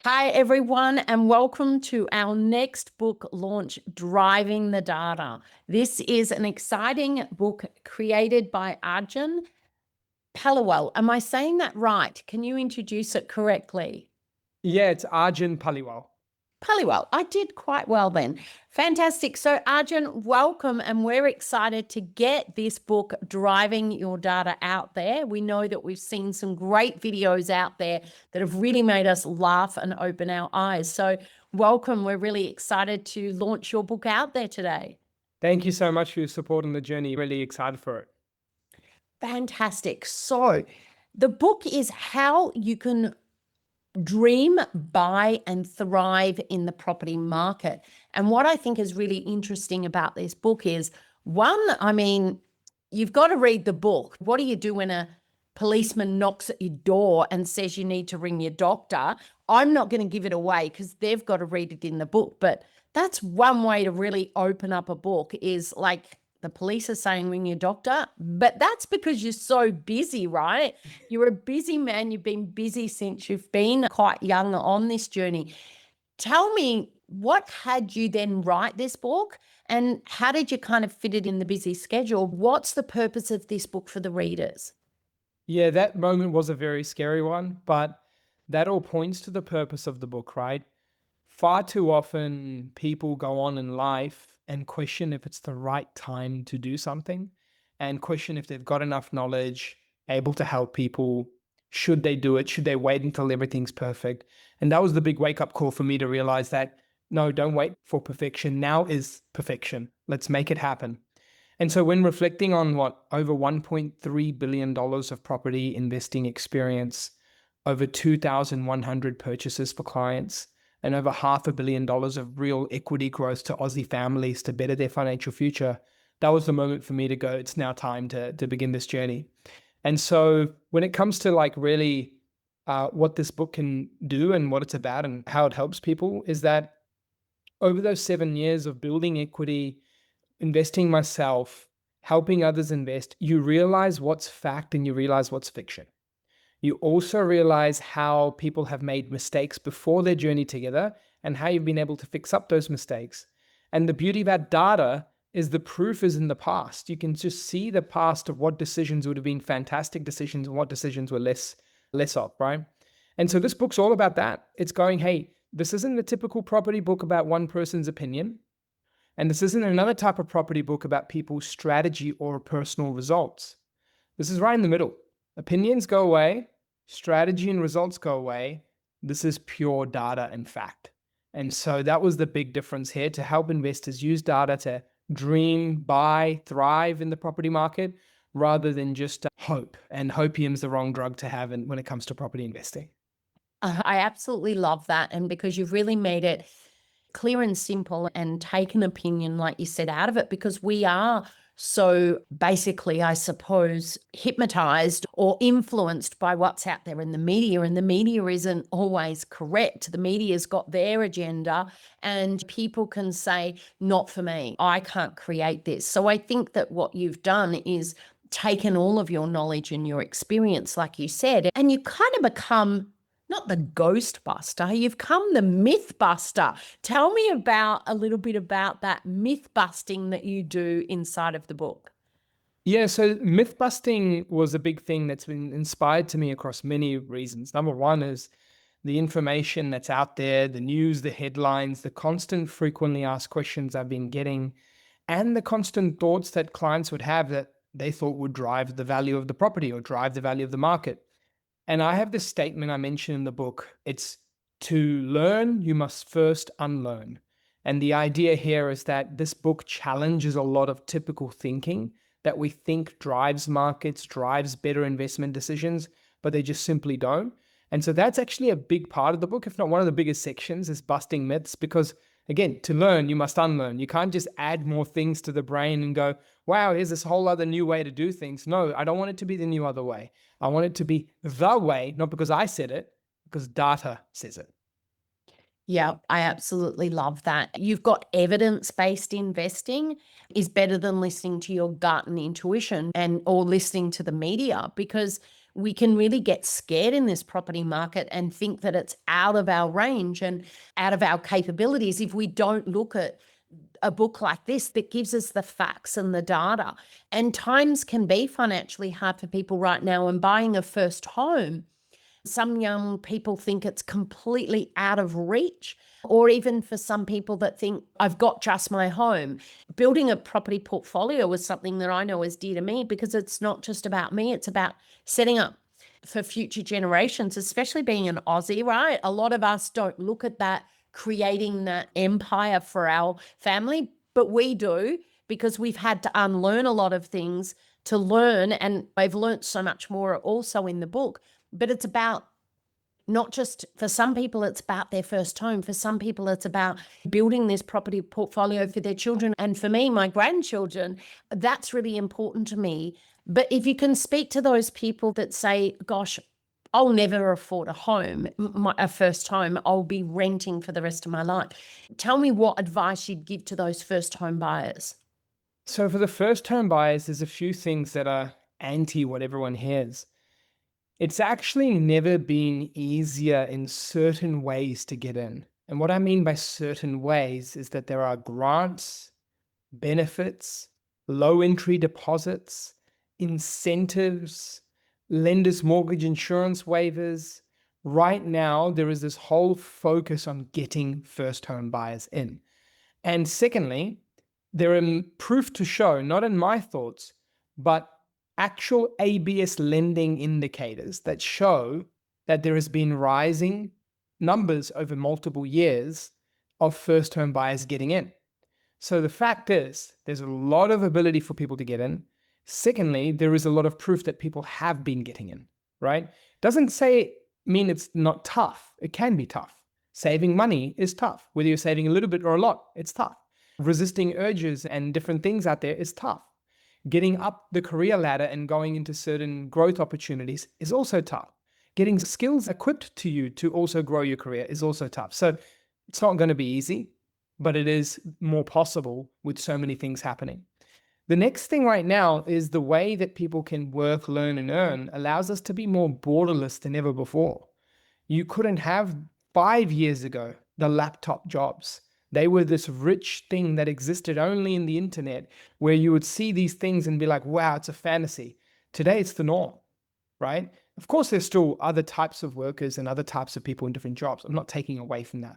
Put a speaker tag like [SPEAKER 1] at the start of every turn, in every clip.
[SPEAKER 1] Hi, everyone, and welcome to our next book launch, Driving the Data. This is an exciting book created by Arjun Paliwal. Am I saying that right? Can you introduce it correctly?
[SPEAKER 2] Yeah, it's Arjun Paliwal.
[SPEAKER 1] Paliwal, I did quite well then. Fantastic. So, Arjun, welcome, and we're excited to get this book, Driving Your Data, out there. We know that we've seen some great videos out there that have really made us laugh and open our eyes. So, welcome. We're really excited to launch your book out there today.
[SPEAKER 2] Thank you so much for your support on the journey. Really excited for it.
[SPEAKER 1] Fantastic. So, the book is how you can dream, buy, and thrive in the property market. And what I think is really interesting about this book is one, you've got to read the book. What do you do when a policeman knocks at your door and says you need to ring your doctor? I'm not going to give it away because they've got to read it in the book. But that's one way to really open up a book is like the police are saying ring your doctor, but that's because you're so busy, right? You're a busy man. You've been busy since you've been quite young on this journey. Tell me, what had you then write this book and how did you kind of fit it in the busy schedule? What's the purpose of this book for the readers?
[SPEAKER 2] Yeah, that moment was a very scary one, but that all points to the purpose of the book, right? Far too often, people go on in life and question if it's the right time to do something and question if they've got enough knowledge, able to help people. Should they do it? Should they wait until everything's perfect? And that was the big wake up call for me to realize that no, don't wait for perfection. Now is perfection. Let's make it happen. And so, when reflecting on what over $1.3 billion of property investing experience, over 2,100 purchases for clients, and over $500 million of real equity growth to Aussie families to better their financial future, that was the moment for me to go, it's now time to begin this journey. And so, when it comes to like really what this book can do and what it's about and how it helps people, is that over those 7 years of building equity, investing myself, helping others invest, you realize what's fact and you realize what's fiction. You also realize how people have made mistakes before their journey together and how you've been able to fix up those mistakes. And the beauty about data is the proof is in the past. You can just see the past of what decisions would have been fantastic decisions and what decisions were less of, right? And so this book's all about that. It's going, hey, this isn't the typical property book about one person's opinion. And this isn't another type of property book about people's strategy or personal results. This is right in the middle. Opinions go away, strategy and results go away. This is pure data and fact. And so that was the big difference here, to help investors use data to dream, buy, thrive in the property market rather than just hope. And hopium's the wrong drug to have when it comes to property investing.
[SPEAKER 1] I absolutely love that. And because you've really made it clear and simple and take an opinion, like you said, out of it, because we are so basically, I suppose, hypnotized or influenced by what's out there in the media. And the media isn't always correct. The media's got their agenda, and people can say, not for me, I can't create this. So I think that what you've done is taken all of your knowledge and your experience, like you said, and you kind of become not the ghost buster, you've come the myth buster. Tell me about a little bit about that myth busting that you do inside of the book.
[SPEAKER 2] Yeah, so myth busting was a big thing that's been inspired to me across many reasons. Number one is the information that's out there, the news, the headlines, the constant frequently asked questions I've been getting, and the constant thoughts that clients would have that they thought would drive the value of the property or drive the value of the market. And I have this statement I mentioned in the book. It's, to learn, you must first unlearn. And the idea here is that this book challenges a lot of typical thinking that we think drives markets, drives better investment decisions, but they just simply don't. And so that's actually a big part of the book, if not one of the biggest sections, is busting myths. Because again, to learn, you must unlearn. You can't just add more things to the brain and go, wow, here's this whole other new way to do things. No, I don't want it to be the new other way. I want it to be the way, not because I said it, because data says it.
[SPEAKER 1] Yeah, I absolutely love that. You've got evidence-based investing is better than listening to your gut and intuition and or listening to the media, because we can really get scared in this property market and think that it's out of our range and out of our capabilities if we don't look at a book like this that gives us the facts and the data. And times can be financially hard for people right now, and buying a first home, some young people think it's completely out of reach, or even for some people that think, I've got just my home. Building a property portfolio is something that I know is dear to me, because it's not just about me, it's about setting up for future generations, especially being an Aussie, right? A lot of us don't look at that, creating that empire for our family, but we do, because we've had to unlearn a lot of things to learn, and I've learned so much more also in the book. But it's about, not just for some people, it's about their first home. For some people, it's about building this property portfolio for their children. And for me, my grandchildren, that's really important to me. But if you can speak to those people that say, gosh, I'll never afford a home, a first home, I'll be renting for the rest of my life. Tell me what advice you'd give to those first home buyers.
[SPEAKER 2] So for the first home buyers, there's a few things that are anti what everyone hears. It's actually never been easier in certain ways to get in. And what I mean by certain ways is that there are grants, benefits, low entry deposits, incentives, lenders' mortgage insurance waivers. Right now, there is this whole focus on getting first home buyers in. And secondly, there are proof to show, not in my thoughts, but actual ABS lending indicators that show that there has been rising numbers over multiple years of first home buyers getting in. So the fact is, there's a lot of ability for people to get in. Secondly, there is a lot of proof that people have been getting in, right? Doesn't mean it's not tough. It can be tough. Saving money is tough. Whether you're saving a little bit or a lot, it's tough. Resisting urges and different things out there is tough. Getting up the career ladder and going into certain growth opportunities is also tough. Getting skills equipped to you to also grow your career is also tough. So it's not going to be easy, but it is more possible with so many things happening. The next thing right now is the way that people can work, learn, and earn allows us to be more borderless than ever before. You couldn't have 5 years ago the laptop jobs. They were this rich thing that existed only in the internet, where you would see these things and be like, wow, it's a fantasy. Today, it's the norm, right? Of course, there's still other types of workers and other types of people in different jobs. I'm not taking away from that.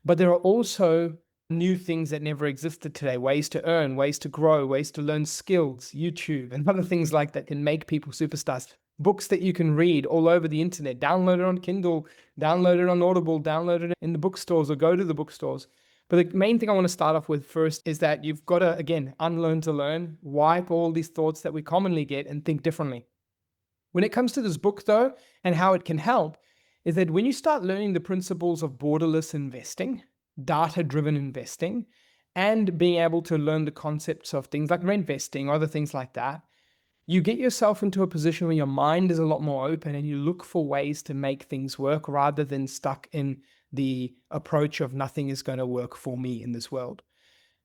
[SPEAKER 2] But there are also new things that never existed today, ways to earn, ways to grow, ways to learn skills, YouTube, and other things like that can make people superstars. Books that you can read all over the internet, download it on Kindle, download it on Audible, download it in the bookstores, or go to the bookstores. But the main thing I want to start off with first is that you've got to, again, unlearn to learn, wipe all these thoughts that we commonly get and think differently. When it comes to this book, though, and how it can help, is that when you start learning the principles of borderless investing, data-driven investing, and being able to learn the concepts of things like reinvesting or other things like that, you get yourself into a position where your mind is a lot more open and you look for ways to make things work rather than stuck in the approach of nothing is going to work for me in this world.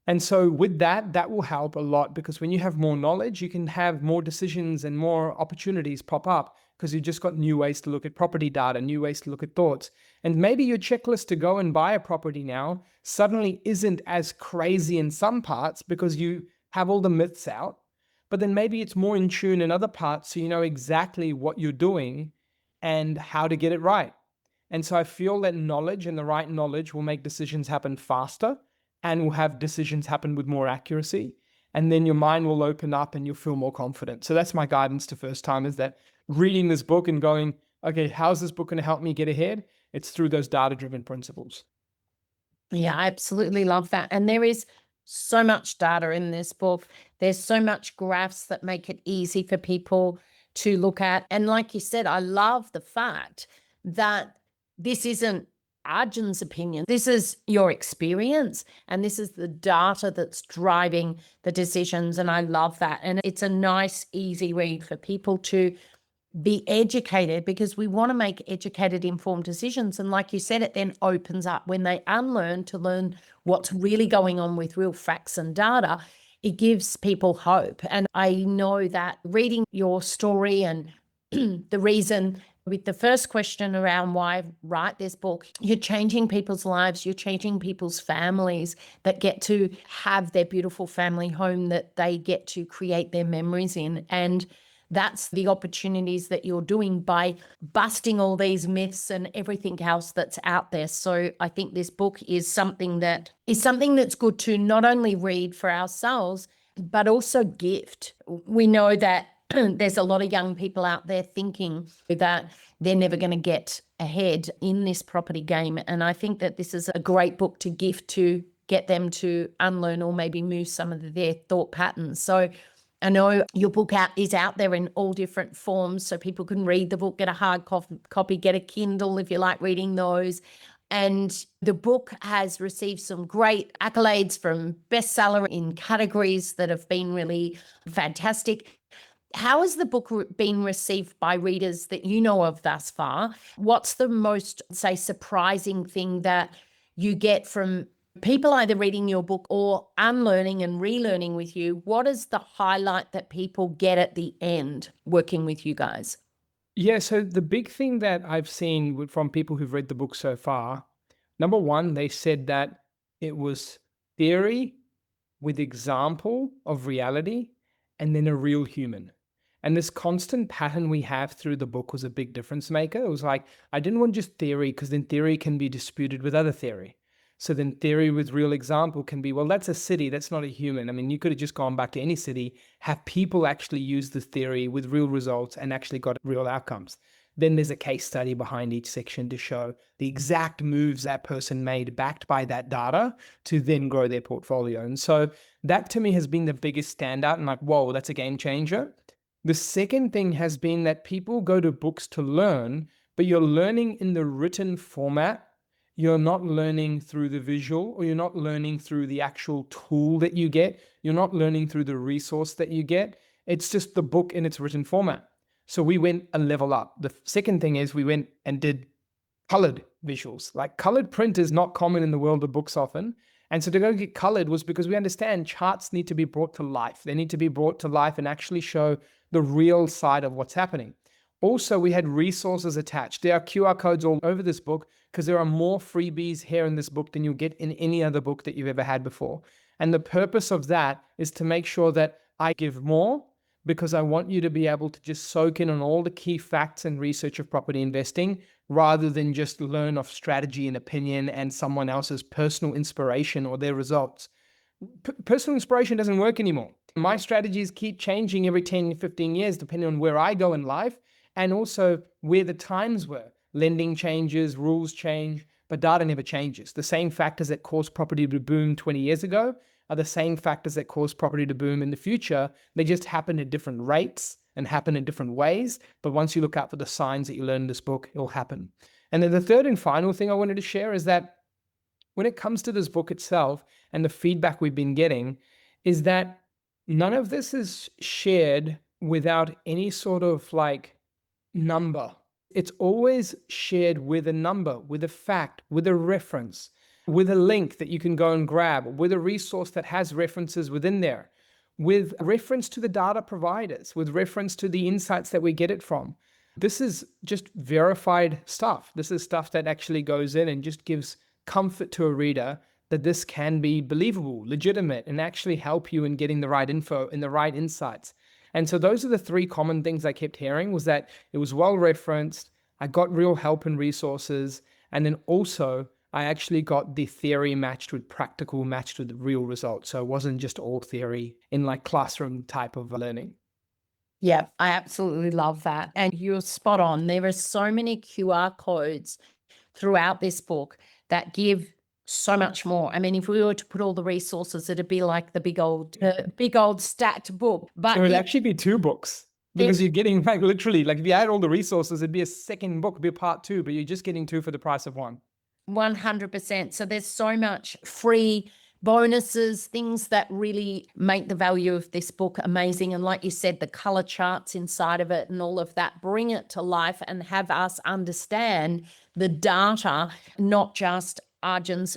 [SPEAKER 2] And so with that, that will help a lot, because when you have more knowledge, you can have more decisions and more opportunities pop up, because you just got new ways to look at property data, new ways to look at thoughts. And maybe your checklist to go and buy a property now suddenly isn't as crazy in some parts because you have all the myths out, but then maybe it's more in tune in other parts, so you know exactly what you're doing and how to get it right. And so I feel that knowledge and the right knowledge will make decisions happen faster and will have decisions happen with more accuracy. And then your mind will open up and you'll feel more confident. So that's my guidance to first timers, that reading this book and going, okay, how's this book going to help me get ahead? It's through those data-driven principles.
[SPEAKER 1] Yeah, I absolutely love that. And there is so much data in this book. There's so much graphs that make it easy for people to look at. And like you said, I love the fact that this isn't Arjun's opinion. This is your experience, and this is the data that's driving the decisions. And I love that. And it's a nice, easy read for people to be educated, because we want to make educated, informed decisions. And like you said, it then opens up when they unlearn to learn what's really going on with real facts and data. It gives people hope. And I know that reading your story and the reason with the first question around why write this book, you're changing people's lives, you're changing people's families that get to have their beautiful family home that they get to create their memories in. And that's the opportunities that you're doing by busting all these myths and everything else that's out there. So I think this book is something that's good to not only read for ourselves, but also gift. We know that there's a lot of young people out there thinking that they're never going to get ahead in this property game. And I think that this is a great book to gift to get them to unlearn or maybe move some of their thought patterns. So I know your book is out there in all different forms, so people can read the book, get a hard copy, get a Kindle if you like reading those. And the book has received some great accolades from bestseller in categories that have been really fantastic. How has the book been received by readers that you know of thus far? What's the most, say, surprising thing that you get from people either reading your book or unlearning and relearning with you? What is the highlight that people get at the end working with you guys?
[SPEAKER 2] Yeah, so the big thing that I've seen from people who've read the book so far, number one, they said that it was theory with example of reality and then a real human. And this constant pattern we have through the book was a big difference maker. It was like, I didn't want just theory because then theory can be disputed with other theory. So then theory with real example can be, well, that's a city, that's not a human. I mean, you could have just gone back to any city, have people actually use the theory with real results and actually got real outcomes. Then there's a case study behind each section to show the exact moves that person made backed by that data to then grow their portfolio. And so that to me has been the biggest standout and like, whoa, that's a game changer. The second thing has been that people go to books to learn, but you're learning in the written format. You're not learning through the visual, or you're not learning through the actual tool that you get. You're not learning through the resource that you get. It's just the book in its written format. So we went a level up. The second thing is we went and did colored visuals. Like colored print is not common in the world of books often. And so to go get colored was because we understand charts need to be brought to life. They need to be brought to life and actually show the real side of what's happening. Also, we had resources attached. There are QR codes all over this book because there are more freebies here in this book than you'll get in any other book that you've ever had before. And the purpose of that is to make sure that I give more because I want you to be able to just soak in on all the key facts and research of property investing rather than just learn of strategy and opinion and someone else's personal inspiration or their results. Personal inspiration doesn't work anymore. My strategies keep changing every 10, 15 years, depending on where I go in life and also where the times were. Lending changes, rules change, but data never changes. The same factors that caused property to boom 20 years ago are the same factors that cause property to boom in the future. They just happen at different rates and happen in different ways. But once you look out for the signs that you learn in this book, it'll happen. And then the third and final thing I wanted to share is that when it comes to this book itself and the feedback we've been getting is that none of this is shared without any sort of like number. It's always shared with a number, with a fact, with a reference, with a link that you can go and grab, with a resource that has references within there, with reference to the data providers, with reference to the insights that we get it from. This is just verified stuff. This is stuff that actually goes in and just gives comfort to a reader that this can be believable, legitimate, and actually help you in getting the right info and the right insights. And so those are the three common things I kept hearing was that it was well referenced, I got real help and resources, and then also I actually got the theory matched with practical, matched with real results. So it wasn't just all theory in like classroom type of learning.
[SPEAKER 1] Yeah, I absolutely love that. And you're spot on. There are so many QR codes throughout this book that give so much more. I mean, if we were to put all the resources, it'd be like the big old stacked book. But
[SPEAKER 2] It would actually be two books because you're getting like literally, like if you add all the resources, it'd be a second book, it'd be a part two, but you're just getting two for the price of one.
[SPEAKER 1] 100%. So there's so much free bonuses, things that really make the value of this book amazing. And like you said, the color charts inside of it and all of that, bring it to life and have us understand the data, not just Arjun's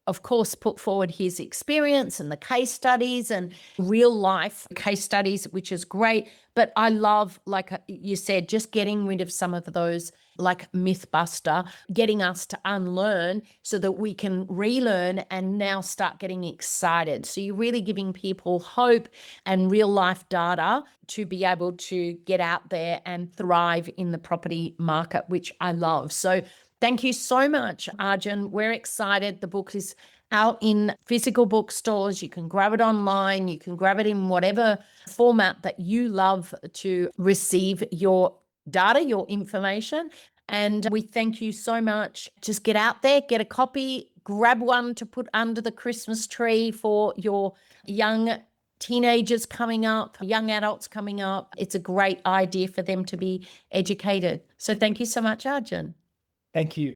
[SPEAKER 1] of course, put forward his experience and the case studies and real life case studies, which is great. But I love, like you said, just getting rid of some of those, like Mythbuster, getting us to unlearn so that we can relearn and now start getting excited. So you're really giving people hope and real life data to be able to get out there and thrive in the property market, which I love. So thank you so much, Arjun. We're excited. The book is out in physical bookstores. You can grab it online. You can grab it in whatever format that you love to receive your data, your information. And we thank you so much. Just get out there, get a copy, grab one to put under the Christmas tree for your young teenagers coming up, young adults coming up. It's a great idea for them to be educated. So thank you so much, Arjun.
[SPEAKER 2] Thank you.